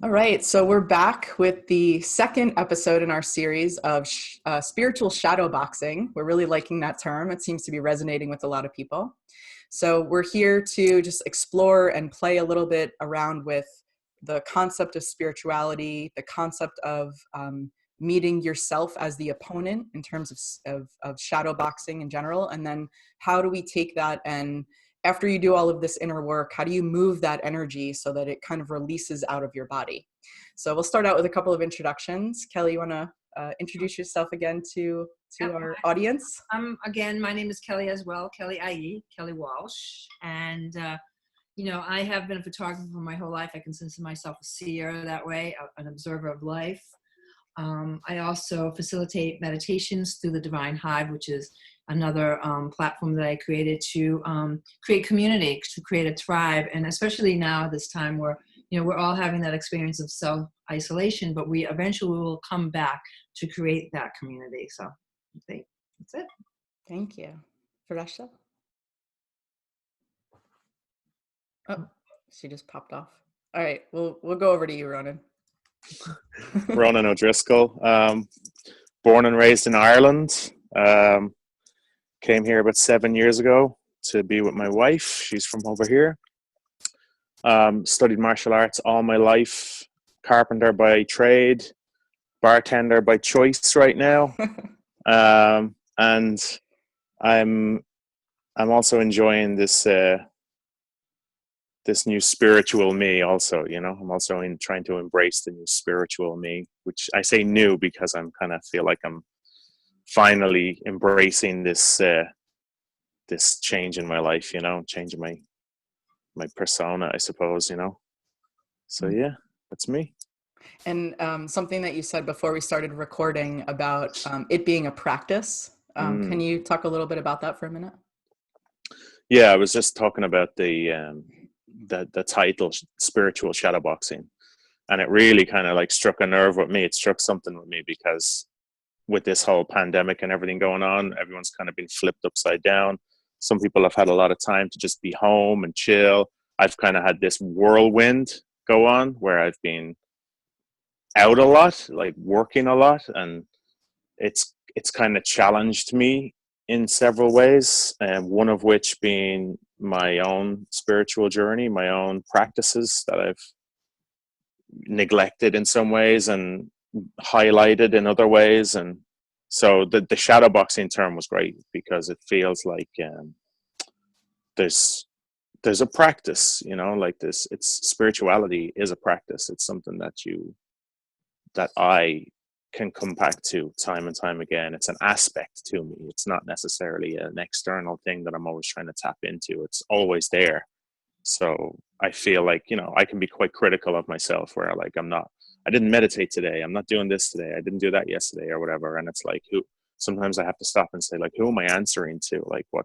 All right, so we're back with the second episode in our series of spiritual shadow boxing. We're really liking that term. It seems to be resonating with a lot of people. So we're here to just explore and play a little bit around with the concept of spirituality, the concept of meeting yourself as the opponent in terms of shadow boxing in general, and then how do we take that and after you do all of this inner work, how do you move that energy so that it kind of releases out of your body? So we'll start out with a couple of introductions. Kelly, you want to introduce yourself again to our audience? Again, my name is Kelly as well, Kelly IE, Kellie Walsh. And, I have been a photographer for my whole life. I consider myself a seer that way, an observer of life. I also facilitate meditations through the Divine Hive, which is another platform that I created to create community, to create a tribe. And especially now, this time where, we're all having that experience of self-isolation, but we eventually will come back to create that community. So I think that's it. Thank you. Fereshta? Oh, she just popped off. All right, we'll go over to you, Ronan. Ronan O'Driscoll, born and raised in Ireland. Came here about 7 years ago to be with my wife. She's from over here. Studied martial arts all my life. Carpenter by trade, bartender by choice right now. And I'm also enjoying this new spiritual me also, I'm also trying to embrace the new spiritual me, which I say new because I'm kind of feel like I'm finally embracing this this change in my life, changing my persona, I suppose, So yeah, that's me. And something that you said before we started recording about it being a practice. Can you talk a little bit about that for a minute? Yeah, I was just talking about the title, spiritual shadowboxing, and it really kind of like struck a nerve with me. It struck something with me because with this whole pandemic and everything going on, everyone's kind of been flipped upside down. Some people have had a lot of time to just be home and chill. I've kind of had this whirlwind go on where I've been out a lot, like working a lot, and it's kind of challenged me in several ways, and one of which being my own spiritual journey, my own practices that I've neglected in some ways and highlighted in other ways. And so the shadowboxing term was great because it feels like there's a practice, like this. It's spirituality is a practice. It's something that I can come back to time and time again. It's an aspect to me. It's not necessarily an external thing that I'm always trying to tap into. It's always there. So I feel like, I can be quite critical of myself where I didn't meditate today. I'm not doing this today. I didn't do that yesterday or whatever. And it's like, sometimes I have to stop and say, like, who am I answering to? Like, I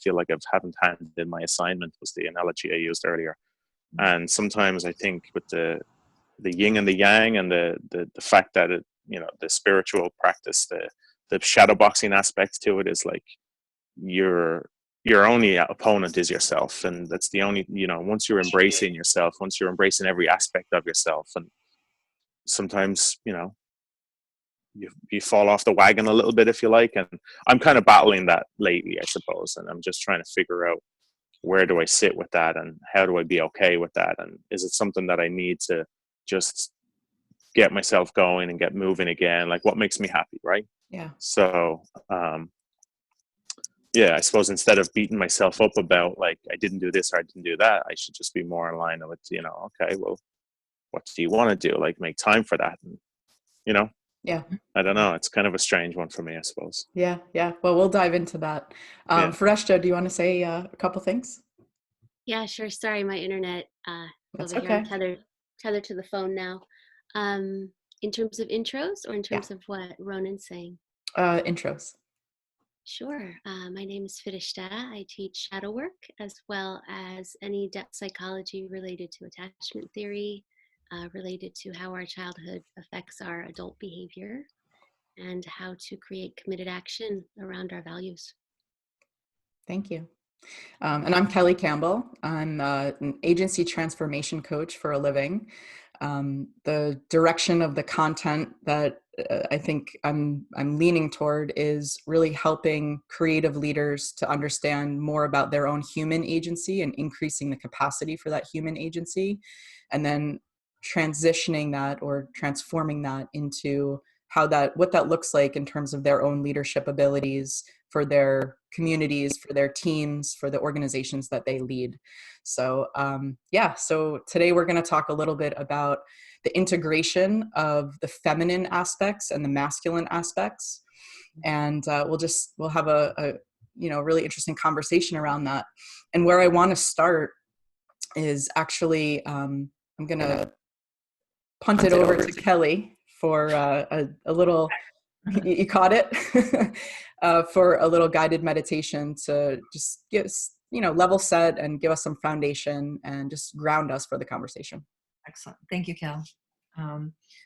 feel like I haven't handed in my assignment was the analogy I used earlier. And sometimes I think with the yin and the yang and the fact that it, the spiritual practice, the shadow boxing aspect to it is like your only opponent is yourself. And that's the only, once you're embracing yourself, once you're embracing every aspect of yourself, and sometimes, you fall off the wagon a little bit, if you like. And I'm kind of battling that lately, I suppose. And I'm just trying to figure out where do I sit with that and how do I be okay with that? And is it something that I need to just get myself going and get moving again? Like, what makes me happy, right? Yeah. So, I suppose instead of beating myself up about like, I didn't do this or I didn't do that, I should just be more in line with, okay, well, what do you want to do? Like, make time for that. And, Yeah. I don't know. It's kind of a strange one for me, I suppose. Yeah. Well, we'll dive into that. Fereshta, do you want to say a couple things? Yeah, sure. Sorry, my internet That's over okay. here. I'm tethered to the phone now. In terms of intros or in terms of what Ronan's saying? Intros. Sure. My name is Fereshta. I teach shadow work as well as any depth psychology related to attachment theory, related to how our childhood affects our adult behavior, and how to create committed action around our values. Thank you. And I'm Kelly Campbell. I'm an agency transformation coach for a living. The direction of the content that I think I'm leaning toward is really helping creative leaders to understand more about their own human agency and increasing the capacity for that human agency, and then transitioning that or transforming that into what that looks like in terms of their own leadership abilities for their communities, for their teams, for the organizations that they lead. So so today we're going to talk a little bit about the integration of the feminine aspects and the masculine aspects. And we'll have a really interesting conversation around that. And where I want to start is actually, I'm going to punt it over to Kelly for a little, you caught it, for a little guided meditation to just give us, level set and give us some foundation and just ground us for the conversation. Excellent. Thank you, Cal.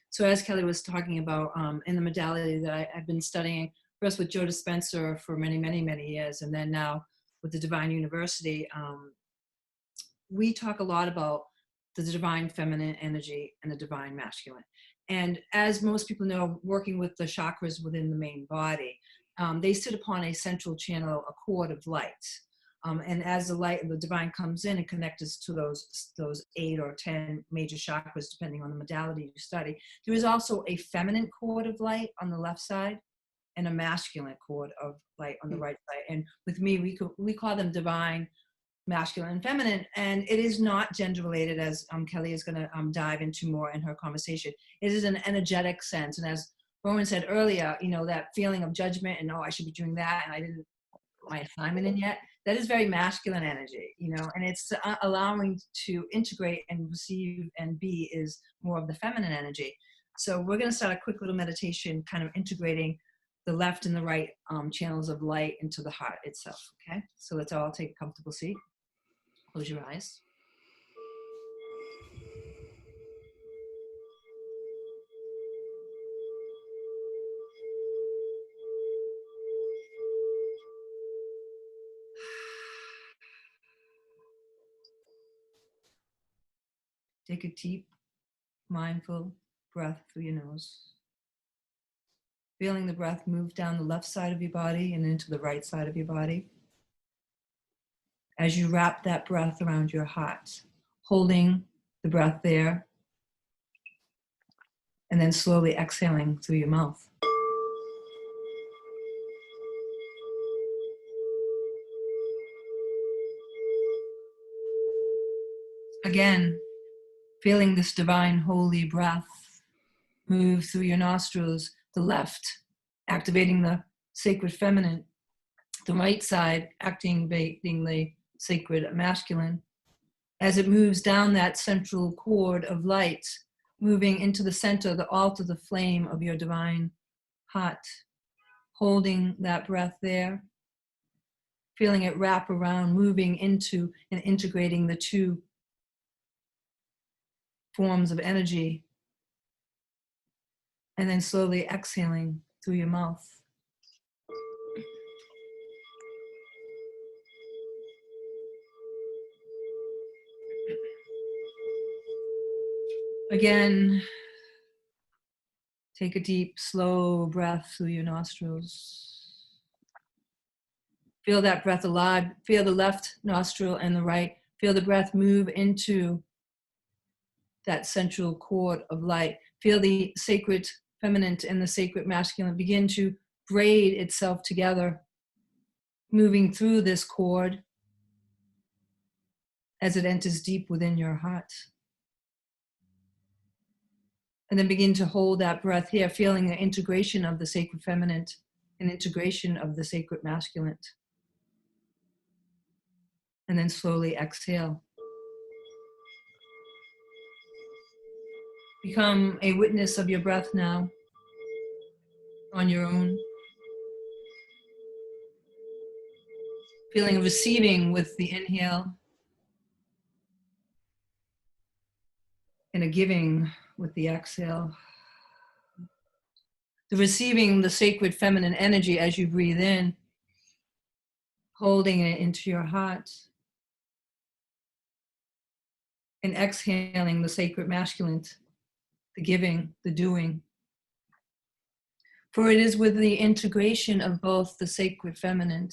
So as Kelly was talking about, in the modality that I've been studying, first with Joe Dispenza for many, many, many years, and then now with the Divine University, we talk a lot about the divine feminine energy and the divine masculine. And as most people know, working with the chakras within the main body, they sit upon a central channel, a cord of light. And as the light of the divine comes in and connects us to those 8 or 10 major chakras, depending on the modality you study, there is also a feminine cord of light on the left side and a masculine cord of light on the right side. And with me, we call them divine, masculine, and feminine. And it is not gender related, as Kelly is going to dive into more in her conversation. It is an energetic sense. And as Ronan said earlier, that feeling of judgment and, oh, I should be doing that, and I didn't put my assignment in yet. That is very masculine energy, and it's allowing to integrate and receive and be is more of the feminine energy. So we're going to start a quick little meditation, kind of integrating the left and the right channels of light into the heart itself. Okay, so let's all take a comfortable seat. Close your eyes. Take a deep, mindful breath through your nose. Feeling the breath move down the left side of your body and into the right side of your body. As you wrap that breath around your heart, holding the breath there, and then slowly exhaling through your mouth. Again, feeling this divine holy breath move through your nostrils, the left, activating the sacred feminine, the right side activating the sacred masculine. As it moves down that central cord of light, moving into the center, the altar, the flame of your divine heart, holding that breath there, feeling it wrap around, moving into and integrating the two forms of energy, and then slowly exhaling through your mouth. Again, take a deep, slow breath through your nostrils. Feel that breath alive. Feel the left nostril and the right. Feel the breath move into that central cord of light. Feel the sacred feminine and the sacred masculine begin to braid itself together, moving through this cord as it enters deep within your heart. And then begin to hold that breath here, feeling the integration of the sacred feminine and integration of the sacred masculine. And then slowly exhale. Become a witness of your breath now on your own. Feeling receiving with the inhale and a giving with the exhale. The receiving the sacred feminine energy as you breathe in, holding it into your heart. And exhaling the sacred masculine the giving, the doing. For it is with the integration of both the sacred feminine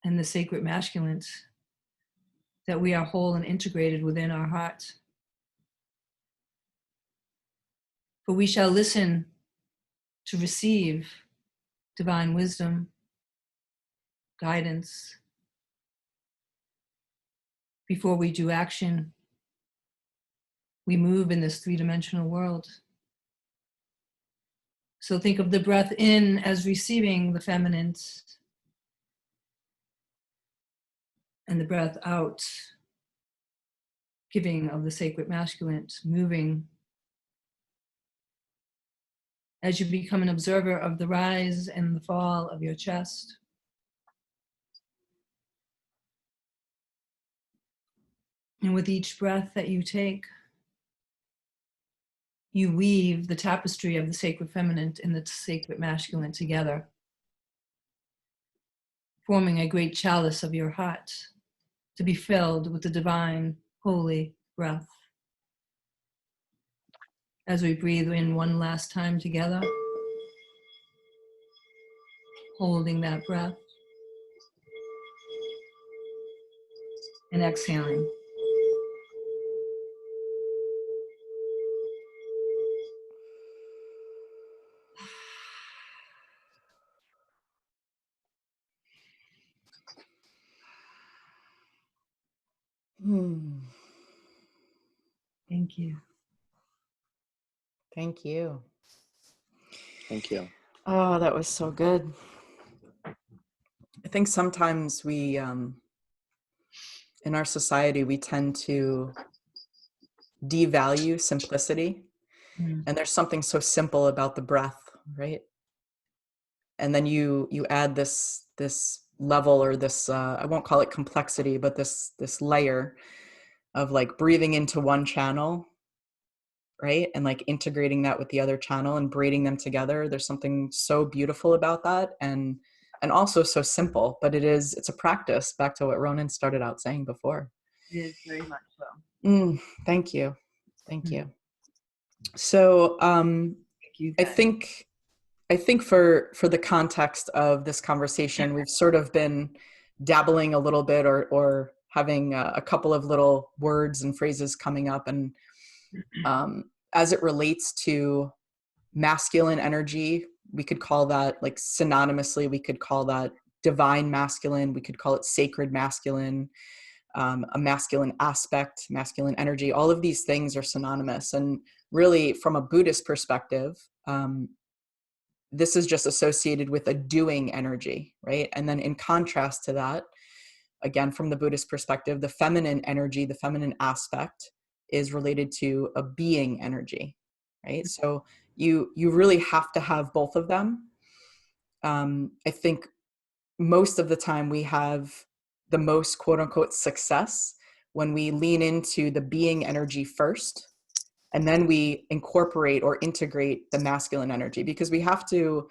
and the sacred masculine that we are whole and integrated within our hearts. For we shall listen to receive divine wisdom, guidance, before we do action. We move in this three-dimensional world. So think of the breath in as receiving the feminine, and the breath out, giving of the sacred masculine, moving as you become an observer of the rise and the fall of your chest. And with each breath that you take, you weave the tapestry of the sacred feminine and the sacred masculine together, forming a great chalice of your heart to be filled with the divine, holy breath. As we breathe in one last time together, holding that breath and exhaling. Thank you. Thank you. Thank you. Oh, that was so good. I think sometimes we, in our society, we tend to devalue simplicity. And there's something so simple about the breath, right? And then you add this level, or this, I won't call it complexity, but this layer of like breathing into one channel, right? And like integrating that with the other channel and braiding them together. There's something so beautiful about that, and also so simple, but it's a practice, back to what Ronan started out saying before. It is very much so. Thank you. Thank you. So Thank you, I guys. think for the context of this conversation, we've sort of been dabbling a little bit, or having a couple of little words and phrases coming up, and as it relates to masculine energy, we could call that, like, synonymously, we could call that divine masculine, we could call it sacred masculine, a masculine aspect, masculine energy. All of these things are synonymous. And really, from a Buddhist perspective, this is just associated with a doing energy, right? And then in contrast to that, again, from the Buddhist perspective, the feminine energy, the feminine aspect, is related to a being energy, right? So you really have to have both of them. I think most of the time we have the most quote unquote success when we lean into the being energy first, and then we incorporate or integrate the masculine energy, because we have to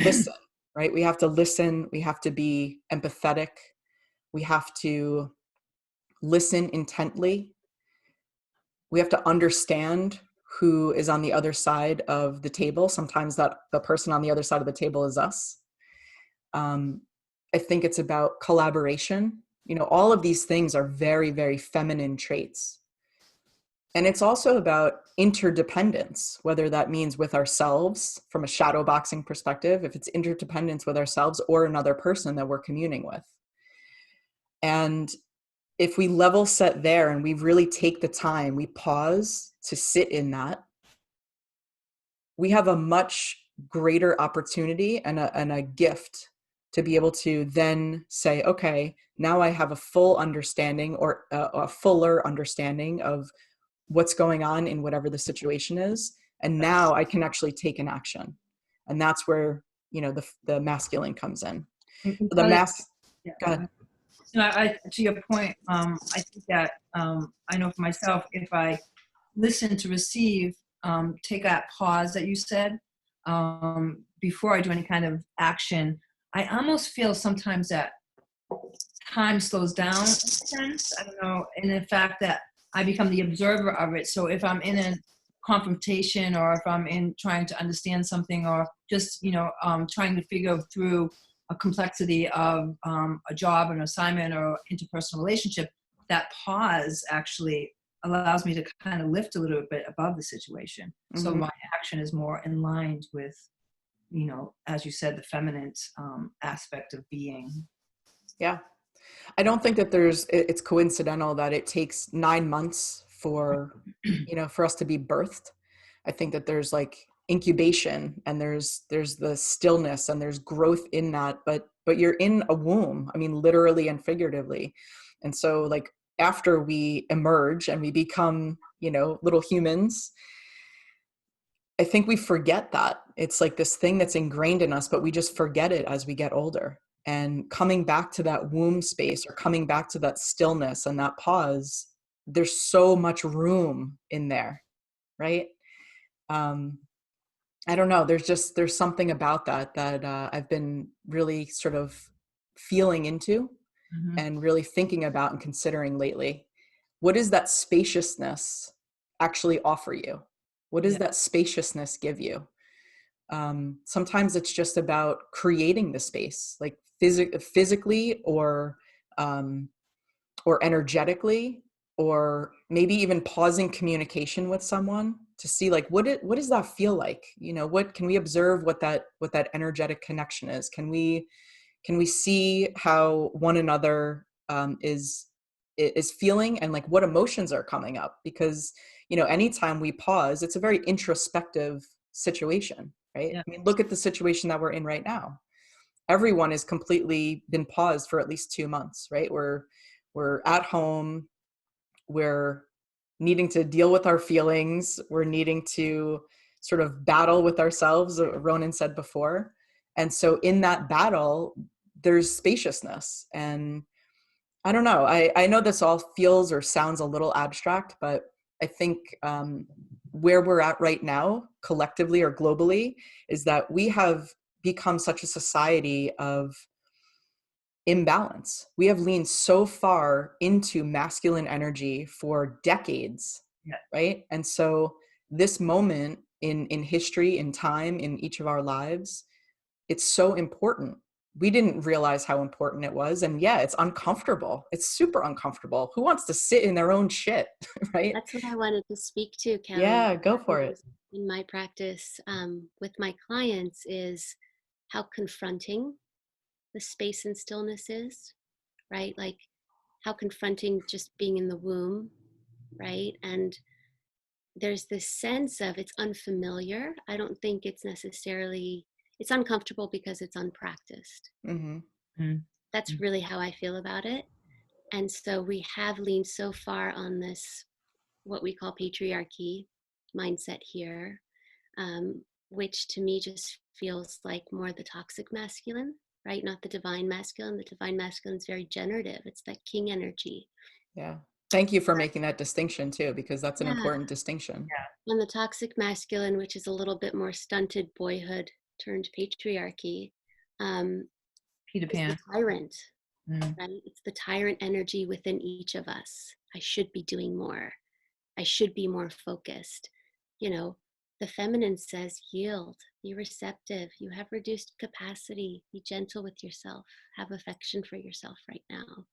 listen, right? We have to listen. We have to be empathetic. We have to listen intently. We have to understand who is on the other side of the table. Sometimes that the person on the other side of the table is us. I think it's about collaboration. All of these things are very, very feminine traits. And it's also about interdependence, whether that means with ourselves from a shadow boxing perspective, if it's interdependence with ourselves or another person that we're communing with. And if we level set there and we really take the time, we pause to sit in that, we have a much greater opportunity and a gift to be able to then say, okay, now I have a full understanding, or a fuller understanding of what's going on in whatever the situation is. And now I can actually take an action. And that's where, the masculine comes in. The go ahead. To your point, I think that I know for myself, if I listen to receive, take that pause that you said, before I do any kind of action, I almost feel sometimes that time slows down in a sense. I don't know, in the fact that I become the observer of it. So if I'm in a confrontation, or if I'm in trying to understand something, or just, trying to figure through a complexity of a job, an assignment, or interpersonal relationship, that pause actually allows me to kind of lift a little bit above the situation. So Mhm. my action is more in line with, as you said, the feminine aspect of being. Yeah. I don't think that it's coincidental that it takes 9 months for, for us to be birthed. I think that there's like incubation, and there's the stillness, and there's growth in that, but you're in a womb, I mean, literally and figuratively. And so like after we emerge and we become, little humans, I think we forget that. It's like this thing that's ingrained in us, but we just forget it as we get older. And coming back to that womb space, or coming back to that stillness and that pause, there's so much room in there, right? I don't know. There's something about that I've been really sort of feeling into Mm-hmm. and really thinking about and considering lately. What does that spaciousness actually offer you? What does that spaciousness give you? Sometimes it's just about creating the space, like physically, or energetically, or maybe even pausing communication with someone to see like what does that feel like? What can we observe, what that energetic connection is? Can we see how one another is feeling, and like what emotions are coming up? Because anytime we pause, it's a very introspective situation, right? Yeah. I mean, look at the situation that we're in right now. Everyone has completely been paused for at least 2 months, right? We're at home, we're needing to deal with our feelings, we're needing to sort of battle with ourselves, Ronan said before. And so in that battle, there's spaciousness. And I don't know, I know this all feels or sounds a little abstract, but I think where we're at right now, collectively or globally, is that we have become such a society of imbalance. We have leaned so far into masculine energy for decades, right? And so this moment in history, in time, in each of our lives, it's so important. We didn't realize how important it was. And yeah, it's uncomfortable. It's super uncomfortable. Who wants to sit in their own shit, right? That's what I wanted to speak to, Kelly. Yeah, go for it. In my practice with my clients is how confronting the space and stillness is, right? Like how confronting just being in the womb, right? And there's this sense of it's unfamiliar. I don't think it's necessarily, it's uncomfortable because it's unpracticed. Mm-hmm. Mm-hmm. That's really how I feel about it. And so we have leaned so far on this, what we call patriarchy mindset here, which to me just feels like more the toxic masculine, right? Not the divine masculine. The divine masculine is very generative. It's that king energy. Yeah. Thank you for making that distinction too, because that's an important distinction. Yeah. And the toxic masculine, which is a little bit more stunted boyhood turned patriarchy, Peter Pan. is the tyrant, Mm. right? It's the tyrant energy within each of us. I should be doing more. I should be more focused. The feminine says yield, be receptive. You have reduced capacity. Be gentle with yourself. Have affection for yourself right now,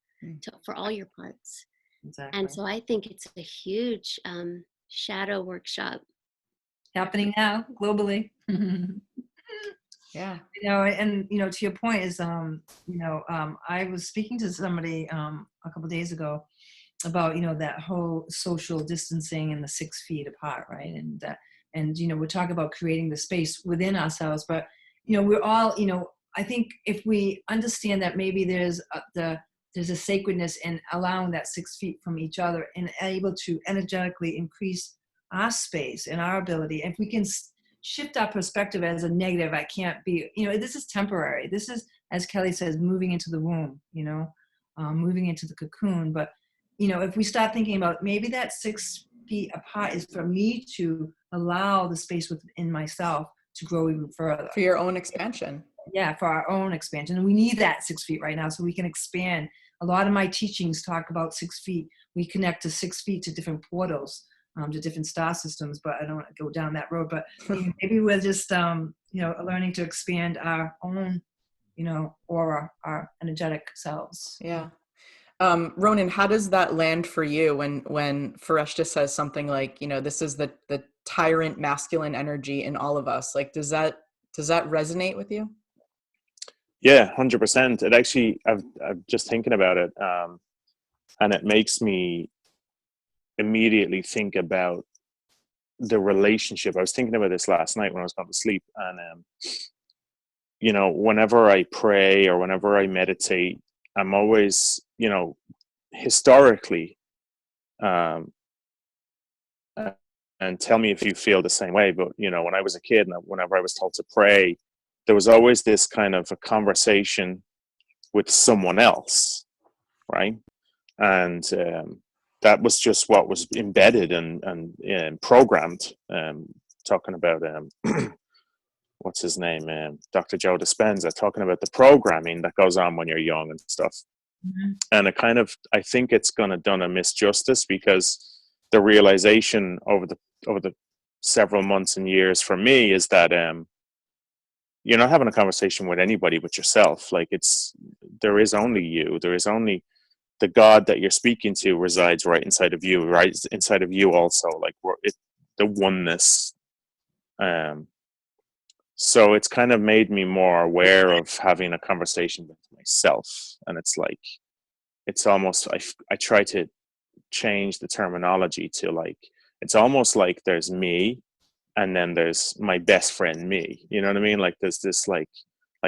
for all your parts. Exactly. And so I think it's a huge shadow workshop happening now globally. Yeah. And to your point is, I was speaking to somebody a couple of days ago about that whole social distancing and the 6 feet apart, right? And we're talking about creating the space within ourselves, but we're all, I think if we understand that maybe there's a sacredness in allowing that 6 feet from each other and able to energetically increase our space and our ability, if we can shift our perspective as a negative, I can't be, this is temporary. This is, as Kelly says, moving into the womb, moving into the cocoon. But, if we start thinking about maybe that 6 feet apart is for me to allow the space within myself to grow even further. For your own expansion. Yeah, for our own expansion. And we need that 6 feet right now so we can expand. A lot of my teachings talk about 6 feet, we connect to 6 feet to different portals, to different star systems, but I don't want to go down that road. But maybe we're just, learning to expand our own, aura, our energetic selves. Yeah. Ronan, how does that land for you when Fereshta says something like, this is the tyrant masculine energy in all of us? Like, does that resonate with you? Yeah, 100%. It actually, I'm just thinking about it, and it makes me immediately think about the relationship. I was thinking about this last night when I was going to sleep, and whenever I pray or whenever I meditate, I'm always, historically, and tell me if you feel the same way, but when I was a kid and whenever I was told to pray, there was always this kind of a conversation with someone else, right? And that was just what was embedded and programmed. Talking about what's his name, Dr. Joe Dispenza, talking about the programming that goes on when you're young and stuff. Mm-hmm. And it kind of, I think it's going to done a misjustice, because the realization over the several months and years for me is that you're not having a conversation with anybody but yourself. Like, there is only you. There is only the God that you're speaking to resides right inside of you, right inside of you also. Like, the oneness. So it's kind of made me more aware of having a conversation with myself. And it's like, it's almost, I try to change the terminology to, like, it's almost like there's me and then there's my best friend me. You know what I mean? Like, there's this like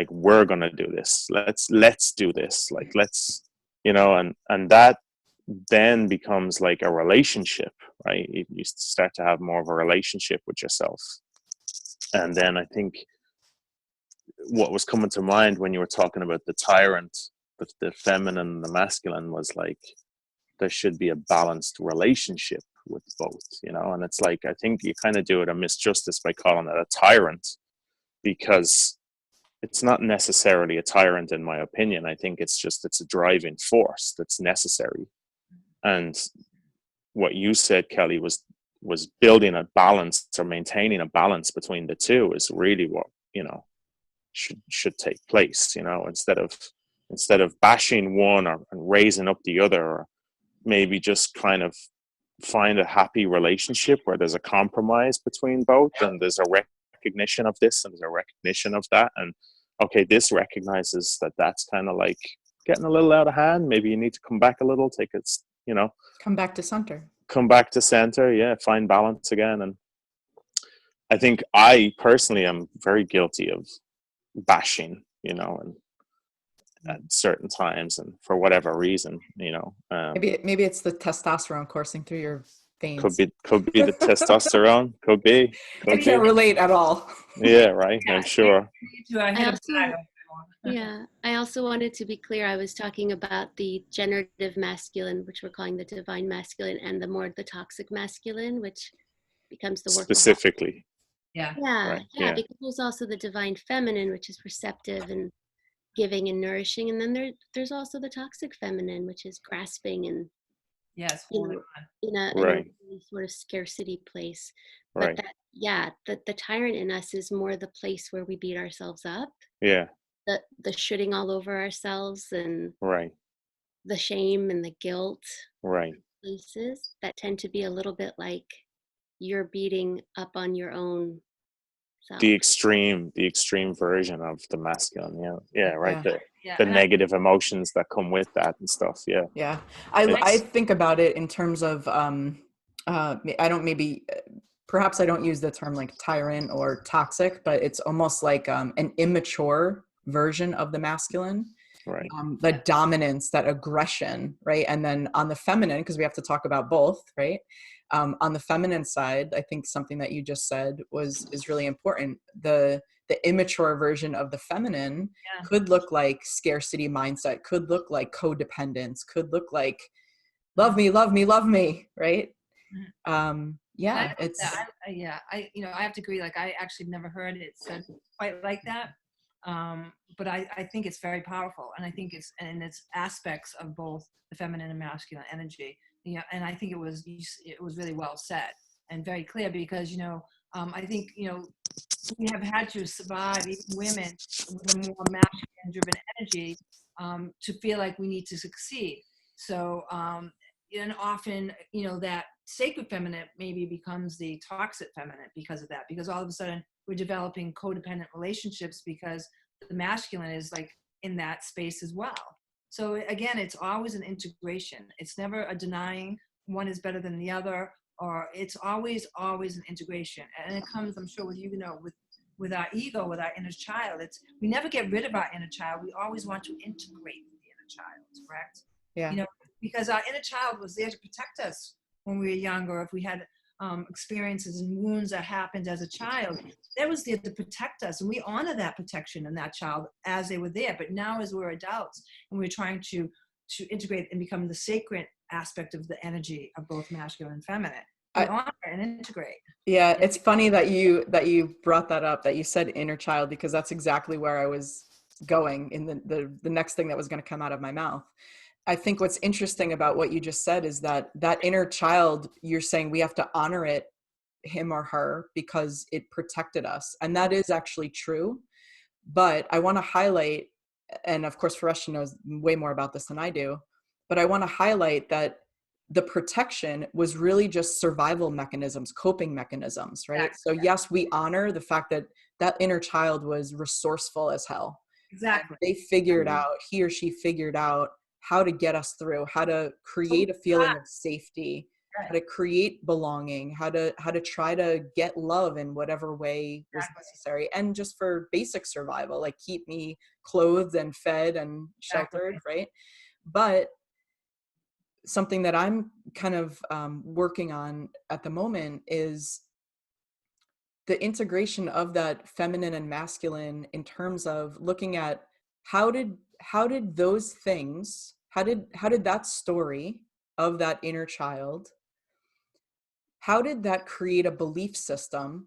we're gonna do this. Let's do this. Like, let's, and that then becomes like a relationship, right? You start to have more of a relationship with yourself. And then I think what was coming to mind when you were talking about the tyrant, the feminine and the masculine, was like, there should be a balanced relationship with both, and it's like, I think you kind of do it a misjustice by calling it a tyrant, because it's not necessarily a tyrant, in my opinion. I think it's a driving force that's necessary. And what you said, Kelly, was building a balance, or maintaining a balance between the two, is really what should take place. Instead of bashing one and raising up the other, or maybe just kind of find a happy relationship where there's a compromise between both, and there's a recognition of this and there's a recognition of that, and okay, this recognizes that that's kind of like getting a little out of hand. Maybe you need to come back a little, Come back to center. Yeah, find balance again. And I think I personally am very guilty of bashing, and at certain times and for whatever reason, Maybe it's the testosterone coursing through your veins. Could be the testosterone. Could be. I can't relate at all. Yeah, right. I'm sure. I also wanted to be clear. I was talking about the generative masculine, which we're calling the divine masculine, and the toxic masculine, which becomes the work specifically. Right. Because there's also the divine feminine, which is receptive and giving and nourishing, and then there's also the toxic feminine, which is grasping and in a sort of scarcity place. But the tyrant in us is more the place where we beat ourselves up. Yeah. The shooting all over ourselves, and the shame and the guilt. Right. Places that tend to be a little bit like you're beating up on your own self. The extreme version of the masculine. The negative emotions that come with that and stuff. I think about it in terms of perhaps I don't use the term like tyrant or toxic, but it's almost like an immature version of the masculine. Right. The dominance, that aggression, right? And then on the feminine, because we have to talk about both, right? On the feminine side, I think something that you just said is really important. The immature version of the feminine could look like scarcity mindset, could look like codependence, could look like love me, right? I have to agree. Like, I actually never heard it said quite like that. But I think it's very powerful, and I think it's aspects of both the feminine and masculine energy and I think it was really well said and very clear, because I think we have had to survive, even women with a more masculine driven energy, to feel like we need to succeed. So and often that sacred feminine maybe becomes the toxic feminine because of that, because all of a sudden we're developing codependent relationships because the masculine is like in that space as well. So again, it's always an integration. It's never a denying one is better than the other, or it's always an integration. And it comes, I'm sure, with with our ego, with our inner child. We never get rid of our inner child. We always want to integrate with the inner child, correct? Yeah. Because our inner child was there to protect us when we were younger. If we had experiences and wounds that happened as a child, that was there to protect us, and we honor that protection in that child as they were there. But now, as we're adults and we're trying to integrate and become the sacred aspect of the energy of both masculine and feminine, we honor and integrate. Yeah, it's funny that you brought that up, that you said inner child, because that's exactly where I was going in the next thing that was going to come out of my mouth. I think what's interesting about what you just said is that inner child, you're saying we have to honor it, him or her, because it protected us. And that is actually true. But I want to highlight, and of course, Fereshta knows way more about this than I do, but I want to highlight that the protection was really just survival mechanisms, coping mechanisms, right? Exactly. So yes, we honor the fact that inner child was resourceful as hell. Exactly. They figured out, he or she figured out how to get us through, how to create a feeling of safety, how to create belonging, how to try to get love in whatever way was necessary, and just for basic survival, like keep me clothed and fed and sheltered, right? But something that I'm kind of working on at the moment is the integration of that feminine and masculine, in terms of looking at how did those things, how did that story of that inner child, how did that create a belief system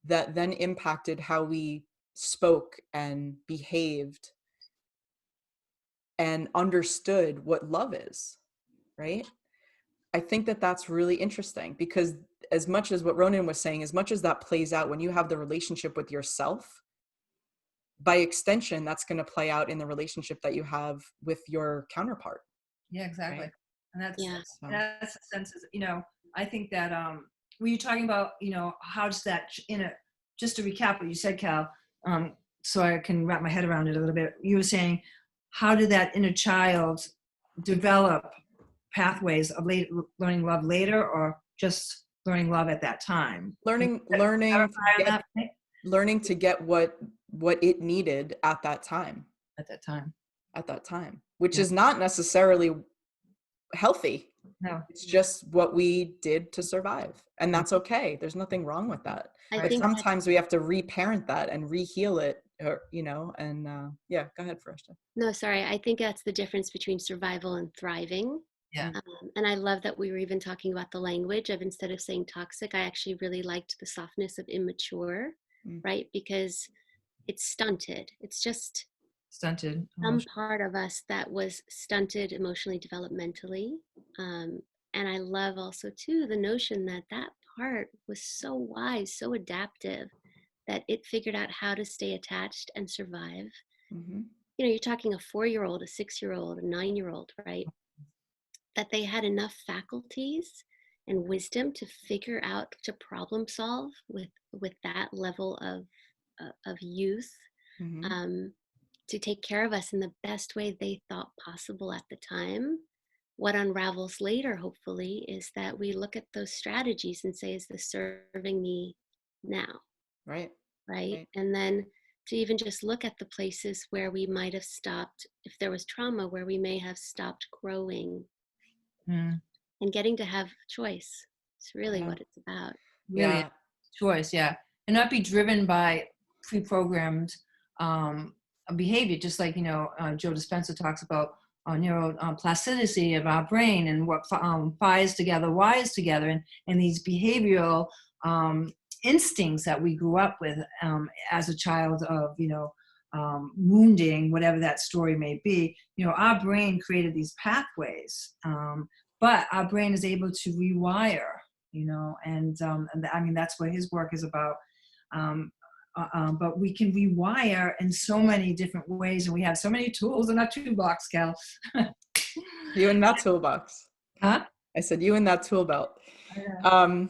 that then impacted how we spoke and behaved and understood what love is, right? I think that that's really interesting, because as much as what Ronan was saying, as much as that plays out when you have the relationship with yourself, by extension, that's going to play out in the relationship that you have with your counterpart. Yeah, exactly. Right? And that's So. the sense is, I think that when you're talking about, how does that just to recap what you said, Cal, so I can wrap my head around it a little bit. You were saying, how did that inner child develop pathways of learning love later, or just learning love at that time? Learning to get what it needed at that time, which is not necessarily healthy. No, it's just what we did to survive, and that's okay. There's nothing wrong with that. But sometimes we have to reparent that and reheal it, or and yeah, go ahead, Fereshta. No, sorry. I think that's the difference between survival and thriving. Yeah. And I love that we were even talking about the language of, instead of saying toxic, I actually really liked the softness of immature, right? Because it's stunted. It's just stunted. Some part of us that was stunted emotionally, developmentally. And I love also too the notion that part was so wise, so adaptive, that it figured out how to stay attached and survive. Mm-hmm. You're talking a 4-year-old, a 6-year-old, a 9-year-old, right? That they had enough faculties and wisdom to figure out, to problem solve with that level of youth, to take care of us in the best way they thought possible at the time. What unravels later, hopefully, is that we look at those strategies and say, is this serving me now? Right. And then to even just look at the places where we might have stopped, if there was trauma, where we may have stopped growing, and getting to have choice. It's really what it's about. Really, choice, and not be driven by pre-programmed behavior. Just like Joe Dispenza talks about neuroplasticity of our brain, and what fires together, wires together, and these behavioral instincts that we grew up with as a child of wounding, whatever that story may be. Our brain created these pathways but our brain is able to rewire, and I mean, that's what his work is about. But we can rewire in so many different ways, and we have so many tools in our toolbox, Cal. You in that toolbox. Huh? I said you in that tool belt. Well,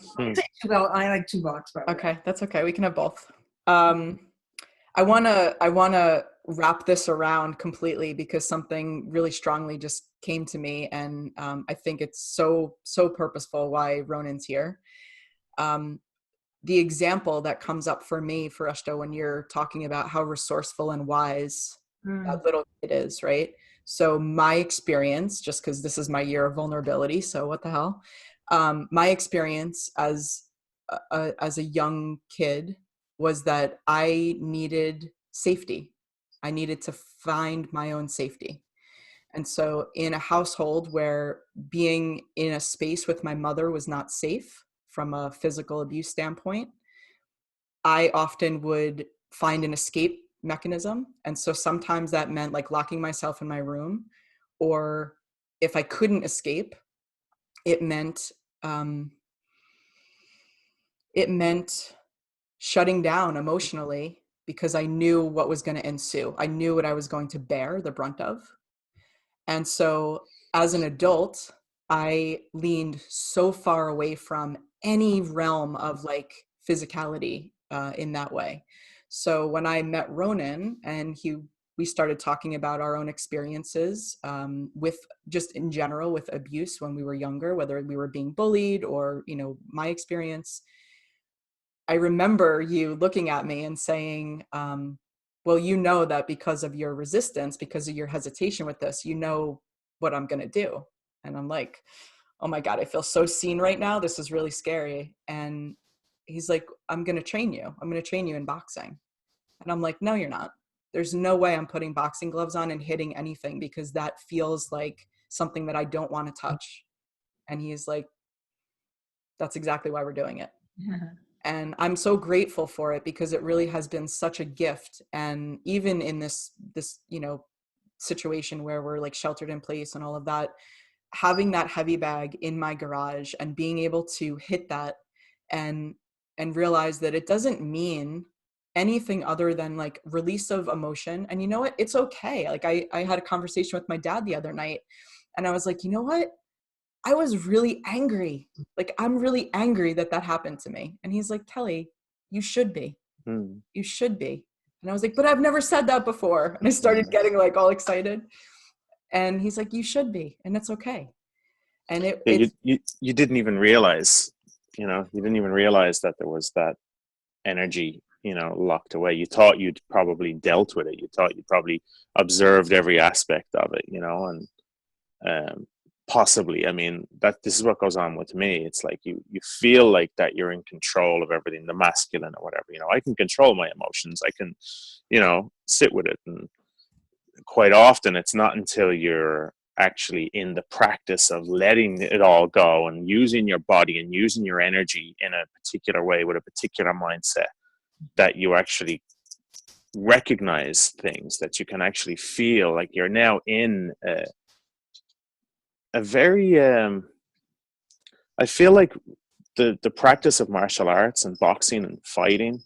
I like toolbox. Okay, that's okay. We can have both. I wanna wrap this around completely because something really strongly just came to me, and I think it's so purposeful why Ronan's here. The example that comes up for me, Fereshta, when you're talking about how resourceful and wise that little kid is, right? So my experience, just because this is my year of vulnerability, so what the hell? My experience as a young kid was that I needed safety. I needed to find my own safety. And so in a household where being in a space with my mother was not safe from a physical abuse standpoint, I often would find an escape mechanism. And so sometimes that meant like locking myself in my room, or if I couldn't escape, it meant shutting down emotionally because I knew what was going to ensue. I knew what I was going to bear the brunt of. And so as an adult, I leaned so far away from any realm of like physicality in that way. So when I met Ronan and we started talking about our own experiences with just in general with abuse when we were younger, whether we were being bullied or, my experience, I remember you looking at me and saying, well, that because of your resistance, because of your hesitation with this, what I'm going to do. And I'm like, oh my God, I feel so seen right now. This is really scary. And he's like, I'm going to train you. I'm going to train you in boxing. And I'm like, no, you're not. There's no way I'm putting boxing gloves on and hitting anything because that feels like something that I don't want to touch. And he's like, that's exactly why we're doing it. And I'm so grateful for it because it really has been such a gift. And even in this, situation where we're like sheltered in place and all of that, having that heavy bag in my garage and being able to hit that and realize that it doesn't mean anything other than like release of emotion. And you know what? It's okay. Like I had a conversation with my dad the other night and I was like, you know what? I was really angry. Like, I'm really angry that happened to me. And he's like, Kelly, you should be. You should be. And I was like, but I've never said that before. And I started getting like all excited. And he's like, you should be. And it's okay. And you didn't even realize, you didn't even realize that there was that energy, locked away. You thought you'd probably dealt with it. You thought you'd probably observed every aspect of it, and possibly, I mean, this is what goes on with me. It's like you feel like that you're in control of everything, the masculine or whatever. I can control my emotions. I can, sit with it. And quite often it's not until you're actually in the practice of letting it all go and using your body and using your energy in a particular way with a particular mindset that you actually recognize things, that you can actually feel like you're now in a very I feel like the practice of martial arts and boxing and fighting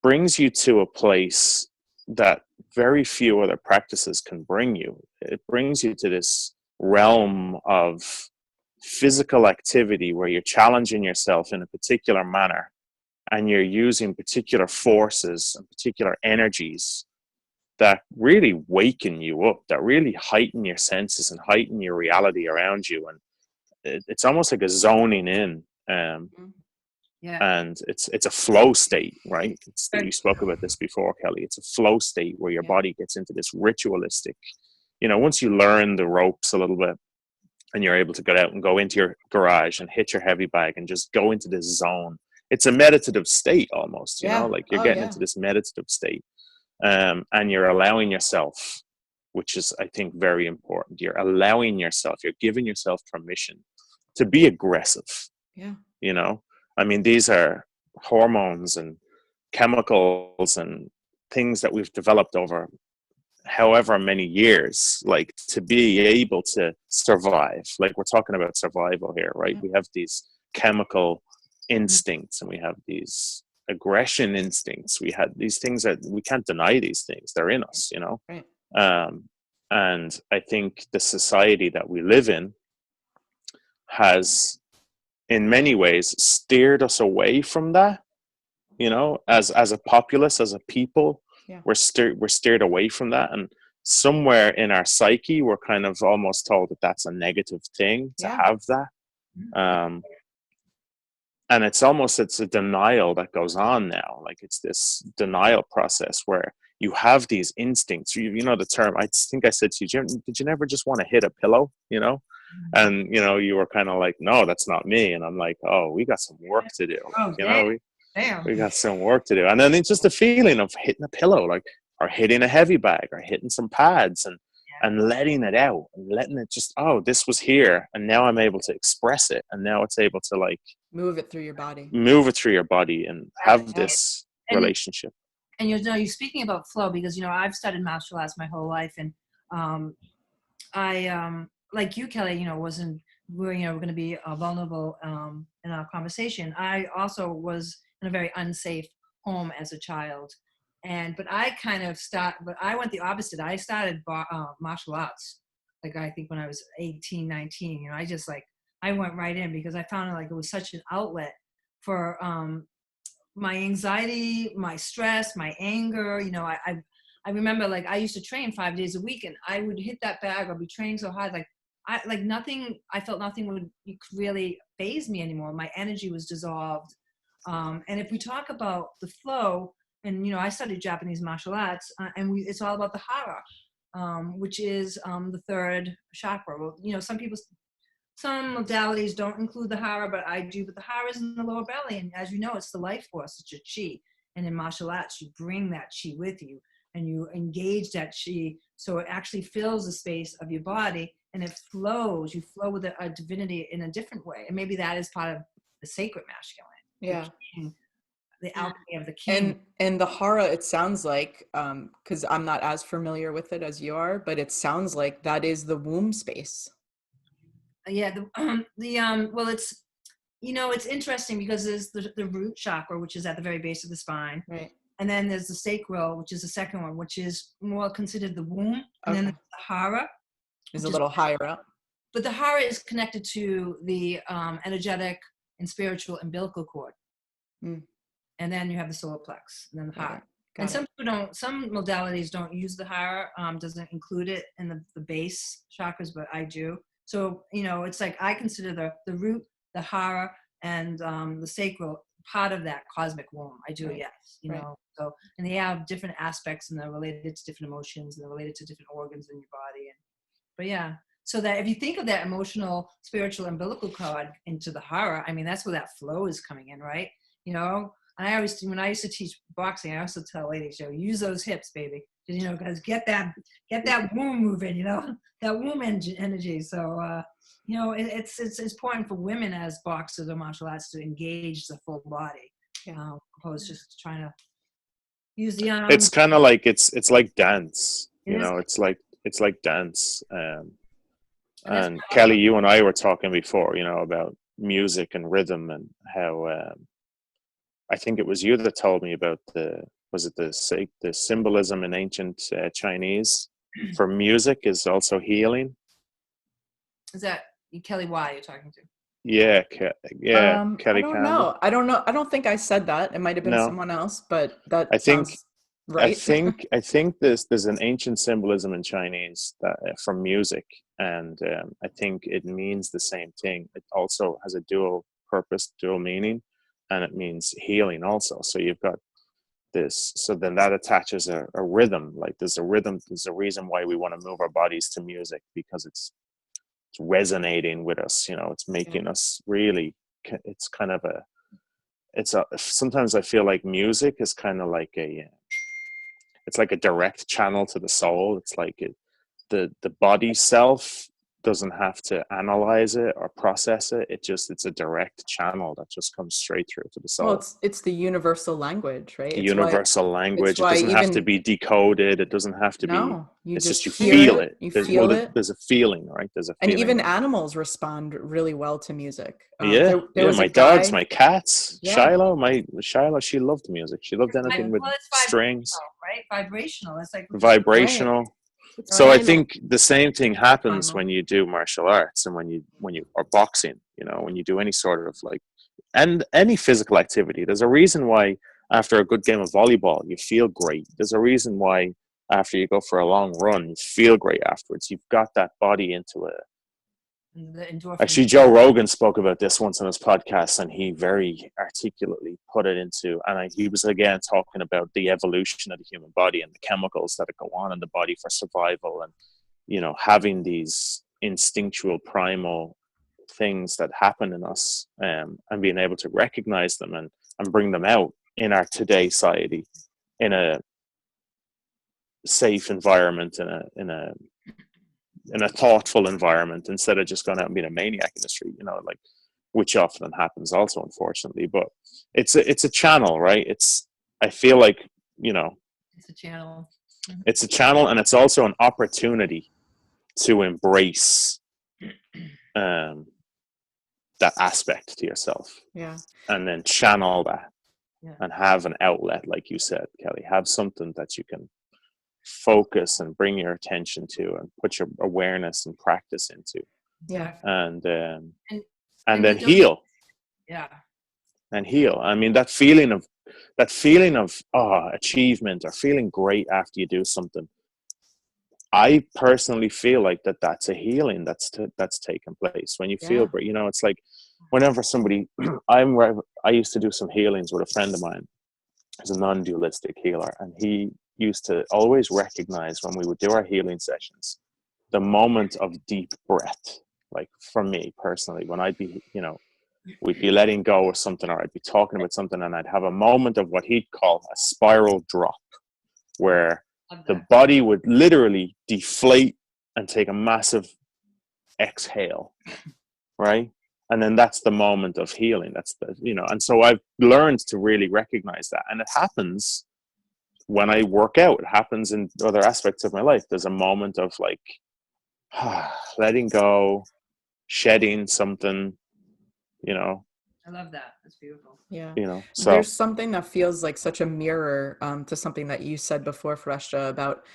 brings you to a place that very few other practices can bring you. It brings you to this realm of physical activity where you're challenging yourself in a particular manner and you're using particular forces and particular energies that really waken you up, that really heighten your senses and heighten your reality around you. And it's almost like a zoning in. And it's a flow state, right? You spoke about this before, Kelly. It's a flow state where your body gets into this ritualistic, once you learn the ropes a little bit and you're able to get out and go into your garage and hit your heavy bag and just go into this zone. It's a meditative state almost, like you're getting into this meditative state. And you're allowing yourself, which is, I think, very important. You're allowing yourself, you're giving yourself permission to be aggressive. I mean, these are hormones and chemicals and things that we've developed over however many years, like to be able to survive. Like we're talking about survival here, right? We have these chemical instincts and we have these aggression instincts. We had these things that we can't deny, these things, they're in us, you know. Right. And I think the society that we live in has in many ways steered us away from that, you know, as a populace, as a people. Yeah. We're steered away from that, and somewhere in our psyche we're kind of almost told that that's a negative thing to have that. And it's a denial that goes on now. Like it's this denial process where you have these instincts. You know the term, I think I said to you, did you never just want to hit a pillow, you know? And, you know, you were kind of like, no, that's not me. And I'm like, oh, we got some work to do. Oh, you know, damn. we got some work to do. And then it's just the feeling of hitting a pillow, like, or hitting a heavy bag, or hitting some pads, and letting it out, and letting it just, oh, this was here, and now I'm able to express it, and now it's able to like move it through your body and have this relationship. And you know, you're speaking about flow because, you know, I've studied martial arts my whole life, and I like you, Kelly, you know, we're going to be vulnerable in our conversation. I also was in a very unsafe home as a child. But I went the opposite. I started martial arts, like I think when I was 18, 19, you know, I went right in because I found like it was such an outlet for my anxiety, my stress, my anger. You know, I remember like I used to train 5 days a week, and I would hit that bag or be training so hard, I felt nothing could really faze me anymore. My energy was dissolved. And if we talk about the flow, and, you know, I studied Japanese martial arts, and it's all about the hara, which is the third chakra. Well, you know, some modalities don't include the hara, but I do. But the hara is in the lower belly, and as you know, it's the life force. It's your chi. And in martial arts, you bring that chi with you, and you engage that chi, so it actually fills the space of your body, and it flows. You flow with a divinity in a different way, and maybe that is part of the sacred masculine. Yeah. The alchemy of the king. And the hara, it sounds like, because I'm not as familiar with it as you are, but it sounds like that is the womb space. Yeah, well, it's, you know, it's interesting because there's the root chakra, which is at the very base of the spine, right? And then there's the sacral, which is the second one, which is more considered the womb, and then the hara is a little higher up. But the hara is connected to the energetic and spiritual umbilical cord. And then you have the solar plex, and then the hara. And some modalities don't use the hara, doesn't include it in the base chakras, but I do. So, you know, it's like I consider the root, the hara, and the sacral part of that cosmic womb. I do, yes. You know, so, and they have different aspects, and they're related to different emotions, and they're related to different organs in your body. But yeah, so that if you think of that emotional, spiritual umbilical cord into the hara, I mean, that's where that flow is coming in, right? You know, and when I used to teach boxing, I also tell ladies, use those hips, baby. You know, guys, get that womb moving, you know, that womb energy. So, you know, it's important for women as boxers or martial arts to engage the full body, opposed to just trying to use the arms. It's kind of like it's like dance, you know. It's like dance. And Kelly, you and I were talking before, you know, about music and rhythm, and how I think it was you that told me about the symbolism in ancient Chinese for music is also healing. Is that Kelly Y you're talking to? Yeah, Kelly Campbell. I don't know. I don't think I said that. It might have been someone else, but that sounds right. I think there's an ancient symbolism in Chinese that from music, and I think it means the same thing. It also has a dual purpose, dual meaning, and it means healing also. So you've got this, so then that attaches a rhythm. Like there's a rhythm, there's a reason why we want to move our bodies to music, because it's resonating with us, you know. It's making us really, it's kind of sometimes I feel like music is kind of like it's like a direct channel to the soul. It's like the body self, doesn't have to analyze it or process it. It's a direct channel that just comes straight through to the soul. Well, it's the universal language, right? Universal language. It why doesn't have to even be decoded. It doesn't have to be. no, you It's just you hear feel it. You There's, feel it. there's a feeling, right? There's a And feeling. even animals respond really well to music. There was my dogs, my cats. Yeah. Shiloh, she loved music. She loved anything with strings. Right? Vibrational. It's like Vibrational. It's So I primal. think the same thing happens Primal. when you do martial arts and when you or boxing, when you do any sort of and any physical activity. There's a reason why after a good game of volleyball you feel great. There's a reason why after you go for a long run you feel great afterwards. You've got that body into a Actually, Joe Rogan spoke about this once on his podcast, and he very articulately put it into, and he was again talking about the evolution of the human body and the chemicals that go on in the body for survival, and having these instinctual primal things that happen in us, and being able to recognize them and bring them out in our today society in a safe environment, in a thoughtful environment, instead of just going out and being a maniac in the street, which often happens also, unfortunately. But it's a channel, right? I feel like, it's a channel. It's a channel, and it's also an opportunity to embrace that aspect to yourself. Yeah. And then channel that, yeah, and have an outlet, like you said, Kelly. Have something that you can focus and bring your attention to and put your awareness and practice into. Yeah. And then heal. And heal. I mean, that feeling of achievement or feeling great after you do something, I personally feel like that's a healing that's taken place when you feel great. It's like whenever somebody I used to do some healings with a friend of mine who's a non-dualistic healer, and he used to always recognize when we would do our healing sessions the moment of deep breath. Like for me personally, when I'd be we'd be letting go of something, or I'd be talking about something, and I'd have a moment of what he'd call a spiral drop, where the body would literally deflate and take a massive exhale, right? And then that's the moment of healing. That's and so I've learned to really recognize that. And it happens when I work out. It happens in other aspects of my life. There's a moment of letting go, shedding something, I love that. That's beautiful. Yeah. So there's something that feels like such a mirror to something that you said before, Fereshta, about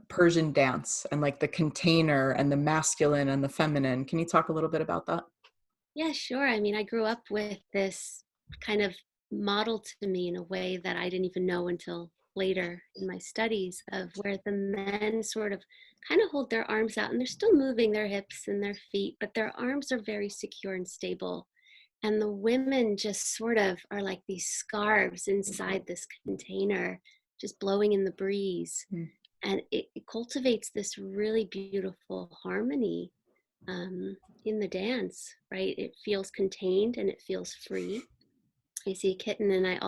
Persian dance and like the container and the masculine and the feminine. Can you talk a little bit about that? Yeah, sure. I mean, I grew up with this kind of model to me in a way that I didn't even know until later in my studies, of where the men sort of kind of hold their arms out and they're still moving their hips and their feet, but their arms are very secure and stable. And the women just sort of are like these scarves inside this container, just blowing in the breeze. Mm. And it cultivates this really beautiful harmony in the dance, right? It feels contained and it feels free. I see a kitten, and I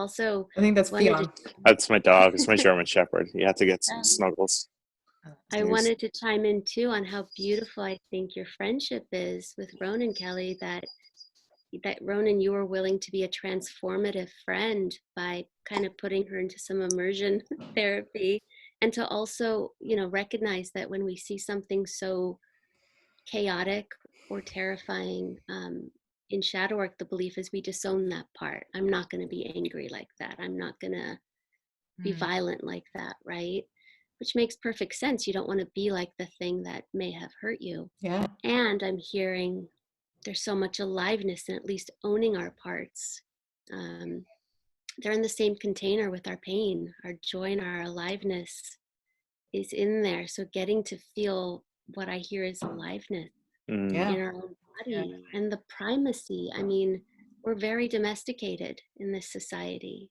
think that's Fion. That's my dog. It's my German Shepherd. He had to get some snuggles. I wanted to chime in too on how beautiful I think your friendship is with Ronan, Kelly, that Ronan, you were willing to be a transformative friend by kind of putting her into some immersion therapy, and to also, recognize that when we see something so chaotic or terrifying in shadow work, the belief is we disown that part. I'm not going to be angry like that. I'm not going to be violent like that, right? Which makes perfect sense. You don't want to be like the thing that may have hurt you. Yeah. And I'm hearing there's so much aliveness in at least owning our parts. They're in the same container with our pain. Our joy and our aliveness is in there. So getting to feel what I hear is aliveness in our own body and the primacy. I mean, we're very domesticated in this society.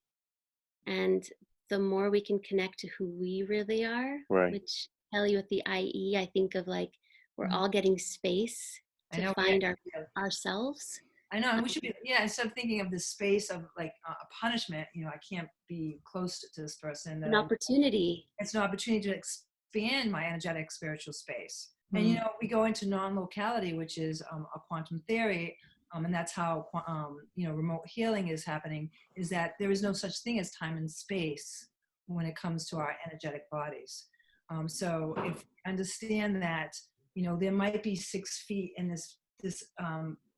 And the more we can connect to who we really are, which Kelly, with the IE, I think of like, we're all getting space to find ourselves. I know, and we should be, instead of thinking of this space of like a punishment, I can't be close to this person. An opportunity. It's an opportunity to expand my energetic spiritual space. And, you know, we go into non-locality, which is a quantum theory, and that's how, you know, remote healing is happening, is that there is no such thing as time and space when it comes to our energetic bodies. So if you understand that, you know, there might be 6 feet in this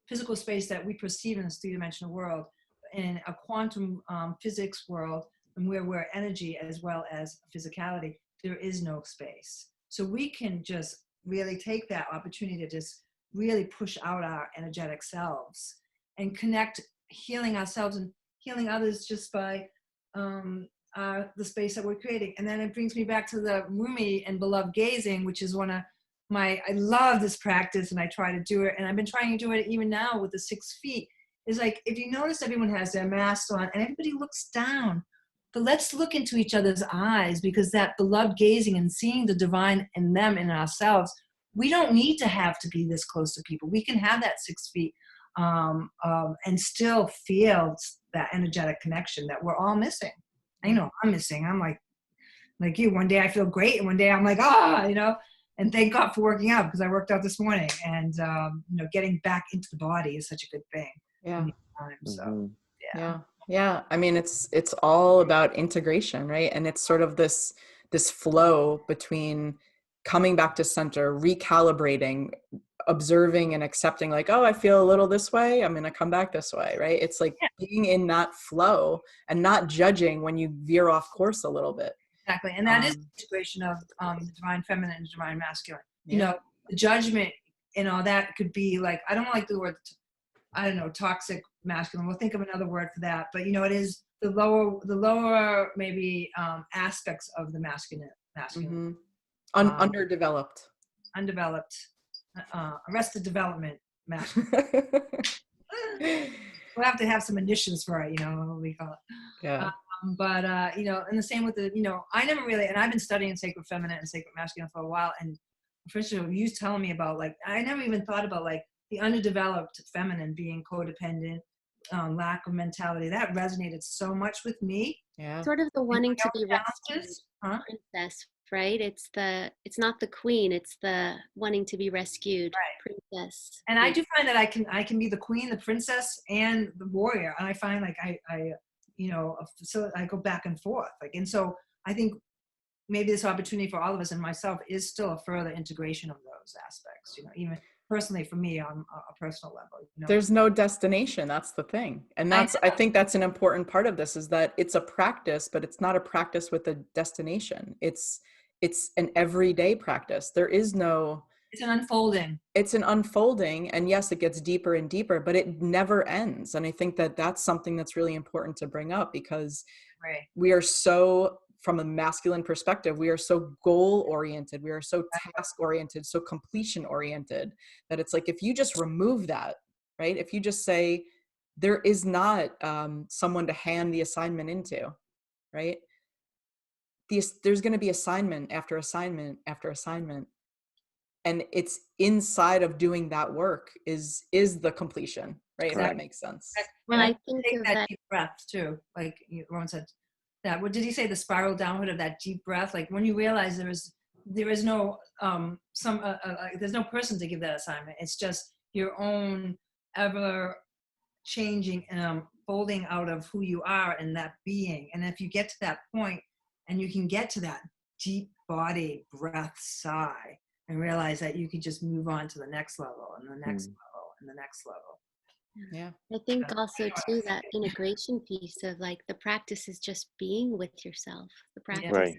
physical space that we perceive in this three-dimensional world, in a quantum physics world, and where we're energy as well as physicality, there is no space. So we can just really take that opportunity to just really push out our energetic selves and connect, healing ourselves and healing others just by the space that we're creating. And then it brings me back to the Rumi and beloved gazing, which is one of I love this practice, and I try to do it. And I've been trying to do it even now with the 6 feet. It's like, if you notice, everyone has their mask on and everybody looks down. But let's look into each other's eyes, because that beloved gazing and seeing the divine in them and ourselves, we don't need to have to be this close to people. We can have that 6 feet and still feel that energetic connection that we're all missing. I know I'm missing. I'm like you. One day I feel great, and one day I'm like, you know. And thank God for working out, because I worked out this morning, and you know, getting back into the body is such a good thing. Yeah. So Yeah. Yeah. I mean, it's all about integration, right? And it's sort of this flow between coming back to center, recalibrating, observing and accepting, like, oh, I feel a little this way, I'm going to come back this way, right? It's like being in that flow and not judging when you veer off course a little bit. Exactly. And that is the integration of the divine feminine and divine masculine. You know, the judgment and all that could be like, I don't like the word, I don't know, toxic masculine. We'll think of another word for that. But, you know, it is the lower maybe aspects of the masculine. Undeveloped. Arrested development masculine. We'll have to have some initials for it, you know, what we call it. Yeah. But, you know, and the same with the, you know, I never really, and I've been studying sacred feminine and sacred masculine for a while. And first of all, you telling me about, like, I never even thought about, like, the underdeveloped feminine being codependent, lack of mentality. That resonated so much with me. Yeah. Sort of the wanting to be rescued princess, right? It's not the queen, it's the wanting to be rescued princess. And I do find that I can be the queen, the princess, and the warrior. And I find like I you know, so I go back and forth. Like, and so I think maybe this opportunity for all of us and myself is still a further integration of those aspects, you know, even personally for me on a personal level. You know? There's no destination. That's the thing. And I think that's an important part of this, is that it's a practice, but it's not a practice with a destination. It's an everyday practice. There is no, it's an unfolding. It's an unfolding. And yes, it gets deeper and deeper, but it never ends. And I think that that's something that's really important to bring up, because we are so, from a masculine perspective, we are so goal oriented, we are so task oriented, so completion oriented, that it's like, if you just remove that, right? If you just say, there is not someone to hand the assignment into, right? There's going to be assignment after assignment after assignment. And it's inside of doing that work is the completion, right? If that makes sense. Well, I think take that deep breath too. Like Ronan said, that, what did he say? The spiral downward of that deep breath. Like, when you realize there is no there's no person to give that assignment. It's just your own ever changing folding out of who you are and that being. And if you get to that point and you can get to that deep body breath sigh and realize that you can just move on to the next level and the next level and the next level. Yeah. I think also too, that integration piece of, like, the practice is just being with yourself. The practice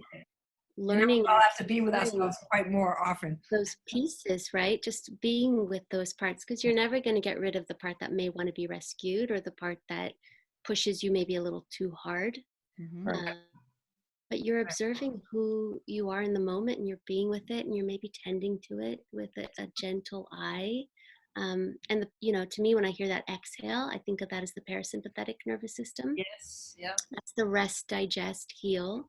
learning. I'll have to be with ourselves quite more often. Those pieces, right? Just being with those parts, because you're never going to get rid of the part that may want to be rescued, or the part that pushes you maybe a little too hard. But you're observing who you are in the moment, and you're being with it, and you're maybe tending to it with a gentle eye. And you know, to me, when I hear that exhale, I think of that as the parasympathetic nervous system. Yes. Yeah. That's the rest, digest, heal.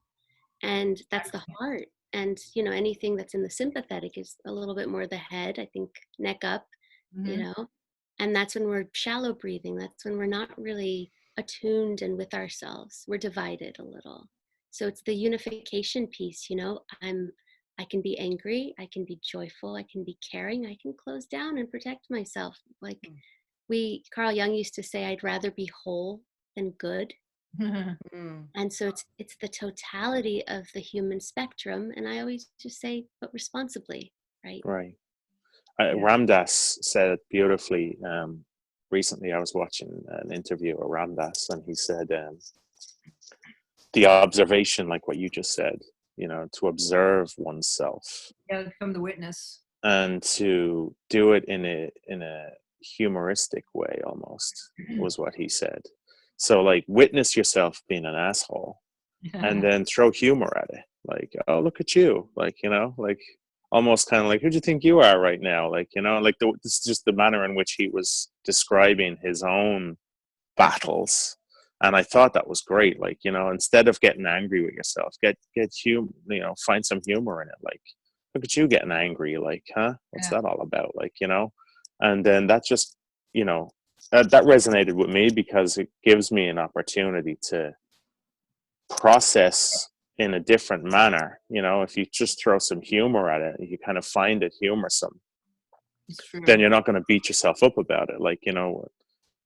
And that's the heart. And, you know, anything that's in the sympathetic is a little bit more the head, I think, neck up, you know. And that's when we're shallow breathing. That's when we're not really attuned and with ourselves. We're divided a little. So it's the unification piece, you know. I'm I can be angry, I can be joyful, I can be caring, I can close down and protect myself. Like Carl Jung used to say, I'd rather be whole than good. And so it's the totality of the human spectrum. And I always just say, but responsibly, right? Right. Ramdas said it beautifully. Recently, I was watching an interview of Ramdas, and he said, the observation, like what you just said, to observe oneself. Yeah, become the witness. And to do it in a humoristic way, almost, was what he said. So, like, witness yourself being an asshole, and then throw humor at it. Like, oh, look at you. Like, like, almost kind of like, who do you think you are right now? Like, like this is just the manner in which he was describing his own battles. And I thought that was great. Like, instead of getting angry with yourself, get humor, find some humor in it. Like, look at you getting angry. Like, huh? What's that all about? Like, and then that just, that resonated with me, because it gives me an opportunity to process in a different manner. If you just throw some humor at it, if you kind of find it humorsome, then you're not going to beat yourself up about it. Like,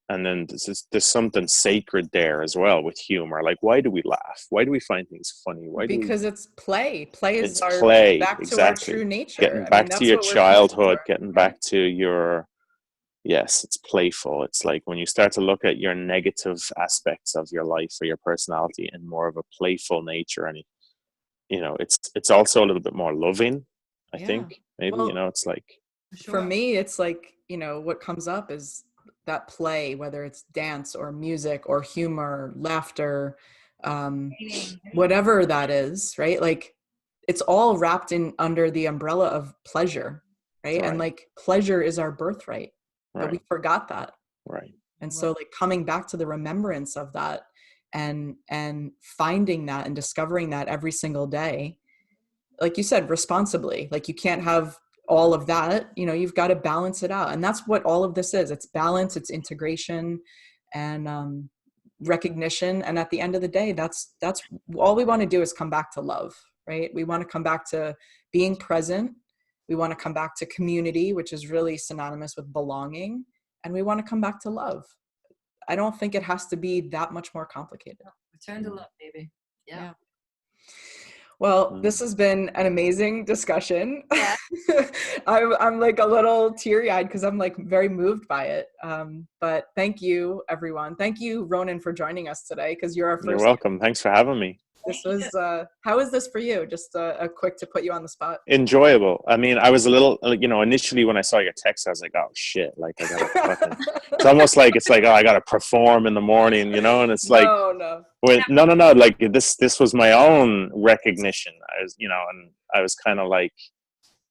and then there's something sacred there as well with humor. Like, why do we laugh? Why do we find things funny? Because it's play. Play is it's our play, back exactly. to our true nature. Getting back to your childhood, getting back to your, yes, it's playful. It's like when you start to look at your negative aspects of your life or your personality in more of a playful nature, and it's also a little bit more loving, I think. Maybe, it's like, for me, it's like, what comes up is that play, whether it's dance or music or humor, laughter, whatever that is, right? Like, it's all wrapped in under the umbrella of pleasure, right? And like, pleasure is our birthright, but we forgot that. Right. And so, like, coming back to the remembrance of that and finding that and discovering that every single day, like you said, responsibly. Like, you can't have all of that, you've got to balance it out. And that's what all of this is. It's balance, it's integration, and recognition. And at the end of the day, that's all we want to do, is come back to love, right? We want to come back to being present. We want to come back to community, which is really synonymous with belonging. And we want to come back to love. I don't think it has to be that much more complicated. Return to love, baby. Yeah. Well, this has been an amazing discussion. Yeah. I'm like a little teary-eyed because I'm like very moved by it. But thank you, everyone. Thank you, Ronan, for joining us today, because you're our first. You're welcome. Thanks for having me. This was, how is this for you? Just a quick to put you on the spot. Enjoyable. I mean, I was a little, initially when I saw your text, I was like, oh shit, like I gotta fucking, it's almost like, oh, I gotta perform in the morning, and it's like, no, like this was my own recognition. I was, and I was kind of like,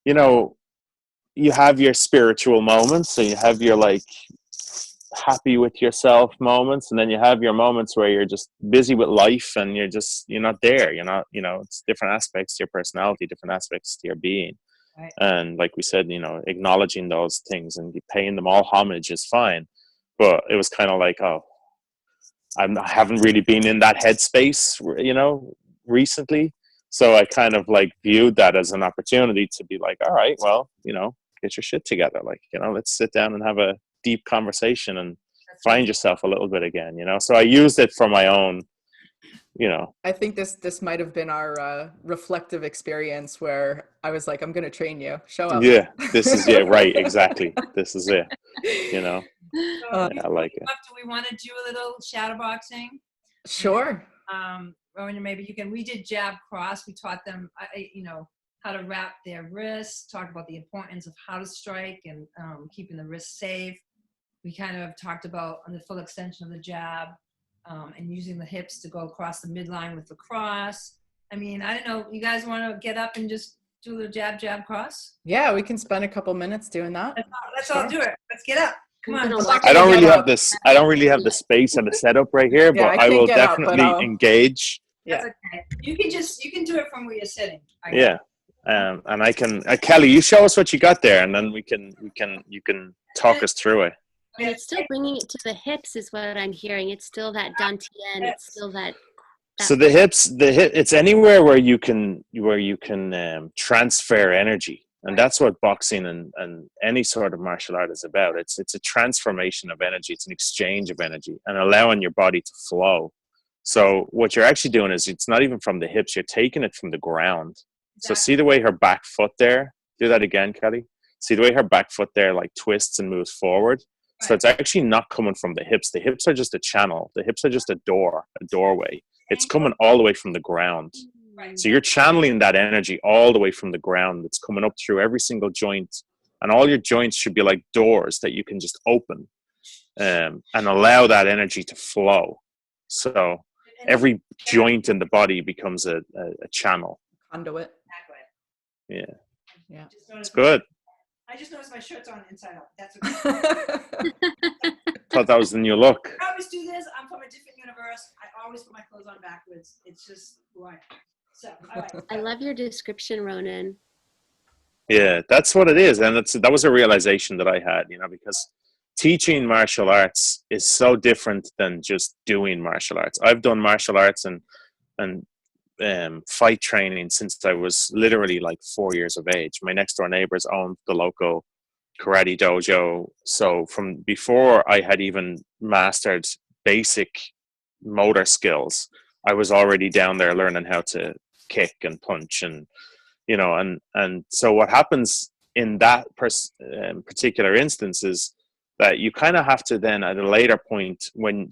you have your spiritual moments, so you have your like happy with yourself moments, and then you have your moments where you're just busy with life and you're not there, it's different aspects to your personality, different aspects to your being. Right. And like we said, acknowledging those things and paying them all homage is fine, but it was kind of like, oh, I haven't really been in that headspace, recently, so I kind of like viewed that as an opportunity to be like, all right, well, get your shit together, like, let's sit down and have a deep conversation and find yourself a little bit again, so I used it for my own, I think this might have been our reflective experience where I was like, I'm going to train you, show up. Yeah, this is it. Right. Exactly. This is it. So I like it. Do we want to do a little shadow boxing? Sure. Ronan, maybe you can, we did jab cross. We taught them, how to wrap their wrists, talk about the importance of how to strike and keeping the wrist safe. We kind of talked about on the full extension of the jab and using the hips to go across the midline with the cross. I mean, I don't know, you guys want to get up and just do the jab, cross? Yeah, we can spend a couple minutes doing that. Let's all do it. Let's get up. Come on. I don't really have this. I don't really have the space and the setup right here, but I will definitely engage. That's okay. You can do it from where you're sitting. Yeah. And I can, Kelly, you show us what you got there, and then you can talk us through it. And it's still bringing it to the hips is what I'm hearing. It's still that dantian. It's still that So the hips, it's anywhere where you can transfer energy, and that's what boxing and any sort of martial art is about. It's a transformation of energy. It's an exchange of energy and allowing your body to flow. So what you're actually doing is it's not even from the hips. You're taking it from the ground. So see the way her back foot there. Do that again, Kelly. See the way her back foot there like twists and moves forward. So it's actually not coming from the hips. The hips are just a channel. The hips are just a doorway. It's coming all the way from the ground. So you're channeling that energy all the way from the ground. It's coming up through every single joint. And all your joints should be like doors that you can just open and allow that energy to flow. So every joint in the body becomes a channel. Conduit. Yeah. Yeah. It's good. I just noticed my shirt's on inside out. That's okay. Thought that was the new look. I always do this. I'm from a different universe. I always put my clothes on backwards. It's just who I am. So, all right. I love your description, Ronan. Yeah, that's what it is. And that was a realization that I had, because teaching martial arts is so different than just doing martial arts. I've done martial arts and fight training since I was literally like 4 years of age. My next door neighbors owned the local karate dojo. So from before I had even mastered basic motor skills, I was already down there learning how to kick and punch and so what happens in that particular instance is that you kind of have to then at a later point when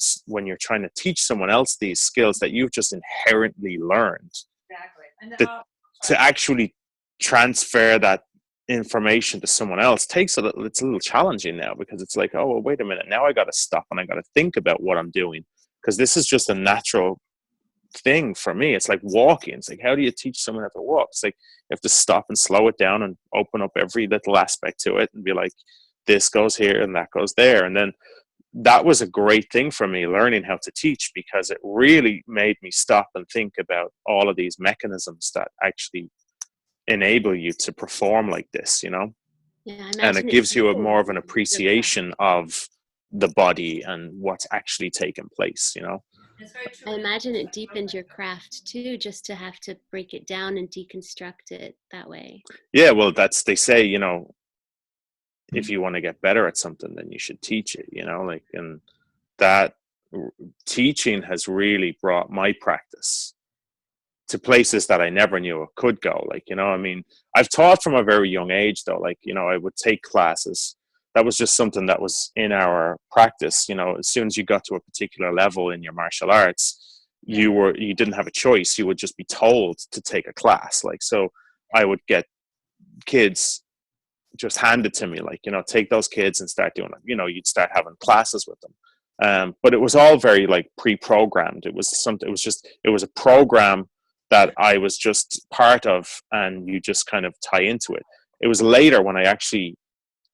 you're trying to teach someone else these skills that you've just inherently learned, to actually transfer that information to someone else it's a little challenging now, because it's like, oh, well, wait a minute, now I got to stop and I got to think about what I'm doing, because this is just a natural thing for me. It's like walking. It's like, how do you teach someone how to walk? It's like you have to stop and slow it down and open up every little aspect to it and be like, this goes here and that goes there. And then that was a great thing for me, learning how to teach, because it really made me stop and think about all of these mechanisms that actually enable you to perform like this, Yeah, and it gives you more of an appreciation of the body and what's actually taking place, I imagine it deepens your craft too, just to have to break it down and deconstruct it that way. Yeah, well, they say, if you want to get better at something, then you should teach it, and that teaching has really brought my practice to places that I never knew it could go. I've taught from a very young age though, I would take classes. That was just something that was in our practice. As soon as you got to a particular level in your martial arts, you didn't have a choice. You would just be told to take a class. So I would get kids just handed to me, take those kids and start doing it. You'd start having classes with them. But it was all very pre-programmed. It was a program that I was just part of, and you just kind of tie into it. It was later when I actually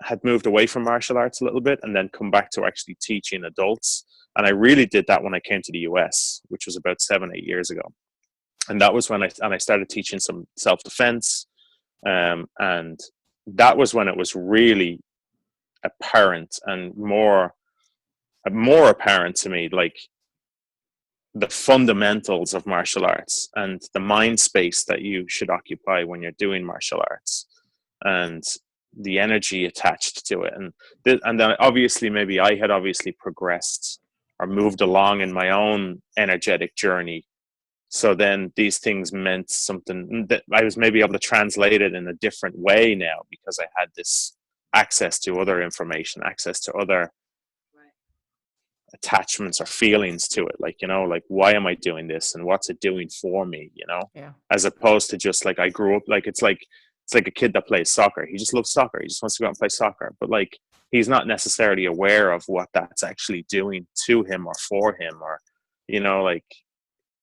had moved away from martial arts a little bit and then come back to actually teaching adults. And I really did that when I came to the US, which was about 7-8 years ago. And that was when I started teaching some self-defense. And that was when it was really apparent and more apparent to me, the fundamentals of martial arts and the mind space that you should occupy when you're doing martial arts, and the energy attached to it. And then obviously maybe I had progressed or moved along in my own energetic journey. So then these things meant something that I was maybe able to translate it in a different way now, because I had this access to other information, access to other attachments or feelings to it. Why am I doing this and what's it doing for me, as opposed to just I grew up, it's like a kid that plays soccer. He just loves soccer. He just wants to go out and play soccer. But he's not necessarily aware of what that's actually doing to him or for him, or,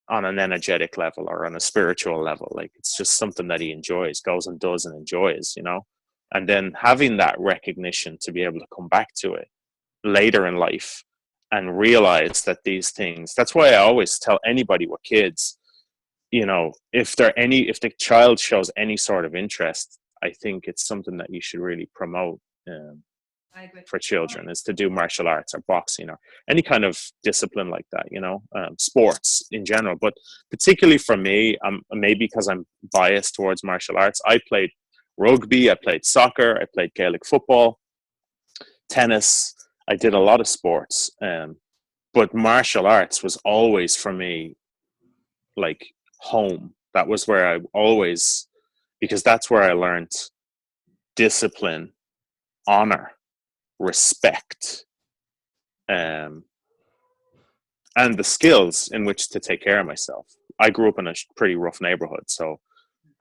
on an energetic level or on a spiritual level. It's just something that he enjoys, goes and does and enjoys, and then having that recognition to be able to come back to it later in life and realize that these things, that's why I always tell anybody with kids, if the child shows any sort of interest, I think it's something that you should really promote. I agree. for children, is to do martial arts or boxing or any kind of discipline like that, sports in general. But particularly for me, maybe because I'm biased towards martial arts, I played rugby, I played soccer, I played Gaelic football, tennis. I did a lot of sports, but martial arts was always for me like home. That was where I always, because that's where I learned discipline, honor, respect, and the skills in which to take care of myself. I grew up in a pretty rough neighborhood, so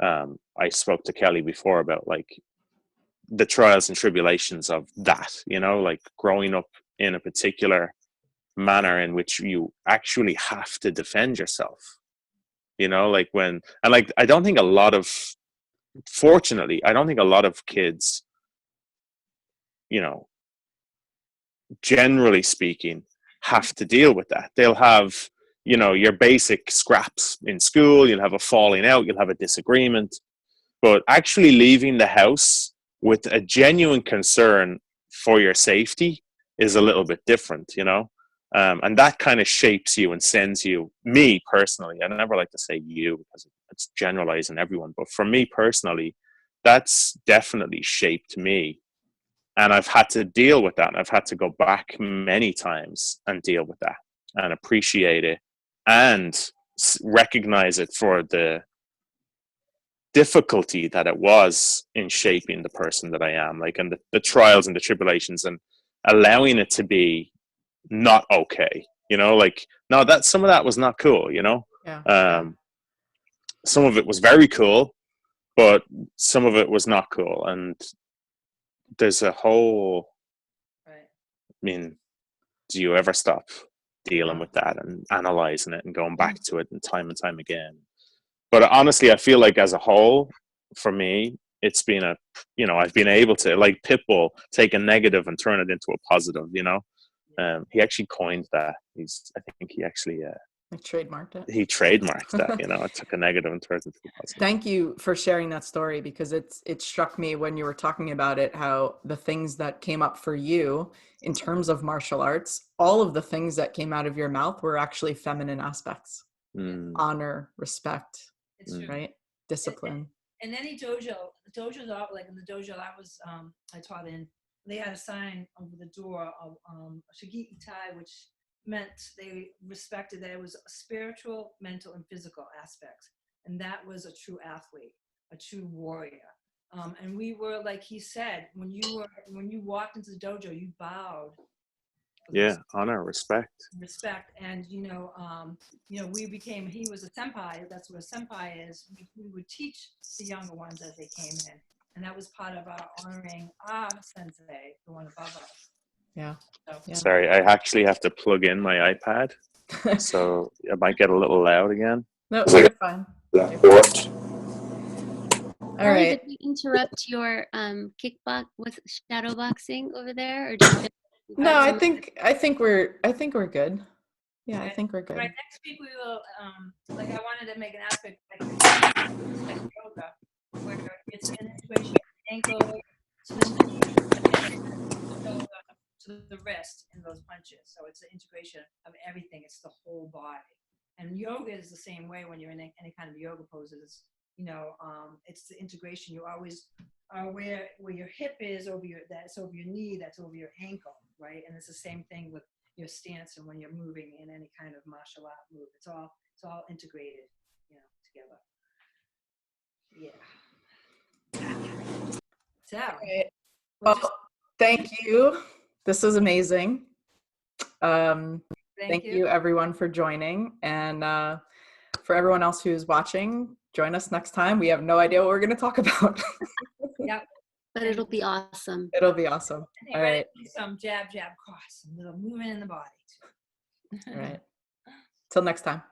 I spoke to Kelly before about like the trials and tribulations of that, like growing up in a particular manner in which you actually have to defend yourself, like I don't think a lot of, fortunately, I don't think a lot of kids, generally speaking, have to deal with that. They'll have, your basic scraps in school, you'll have a falling out, you'll have a disagreement, but actually leaving the house with a genuine concern for your safety is a little bit different, and that kind of shapes you and sends you, me personally, I never like to say you because it's generalizing everyone, but for me personally, that's definitely shaped me. And I've had to deal with that. And I've had to go back many times and deal with that and appreciate it and recognize it for the difficulty that it was in shaping the person that I am, like, and the trials and the tribulations, and allowing it to be not okay, like, no, that some of that was not cool, Yeah. Some of it was very cool, but some of it was not cool. And there's a whole, Right. I mean, do you ever stop dealing with that and analyzing it and going back to it and time again? But honestly, I feel like as a whole, for me, it's been I've been able to, like Pitbull, take a negative and turn it into a positive, he actually coined that. I think he actually, I trademarked it. he trademarked that, it took a negative and turned it into a positive. Thank you for sharing that story, because it struck me when you were talking about it, how the things that came up for you in terms of martial arts, all of the things that came out of your mouth were actually feminine aspects. Honor, respect, right? Discipline. In any dojo, the dojos are like in the dojo I taught in, they had a sign over the door of Shigeki Tai, which meant they respected that it was a spiritual, mental, and physical aspects. And that was a true athlete, a true warrior. And we were, like he said, when you walked into the dojo, you bowed. Yeah, honor, respect. And we became, he was a senpai. That's what a senpai is. We would teach the younger ones as they came in, and that was part of our honoring our sensei, the one above us. Yeah. So, Sorry, I actually have to plug in my iPad, so it might get a little loud again. No, you're fine. All Kelly, right. did we interrupt your kickbox with shadow boxing over there, or did you No, I think we're good. Yeah, I think we're good. Right, next week we will, I wanted to make an aspect like yoga, where it's an integration of the ankle to the wrist in those punches. So it's an integration of everything. It's the whole body. And yoga is the same way when you're in any kind of yoga poses. It's the integration. You always are where your hip is that's over your knee, that's over your ankle, right? And it's the same thing with your stance and when you're moving in any kind of martial art move. It's all integrated, together. Yeah. So, right. Well, thank you. This was amazing. Thank you everyone for joining, and for everyone else who's watching, join us next time. We have no idea what we're going to talk about. Yep. But it'll be awesome. It'll be awesome. All right. Some jab, cross, a little movement in the body. All right. Till next time.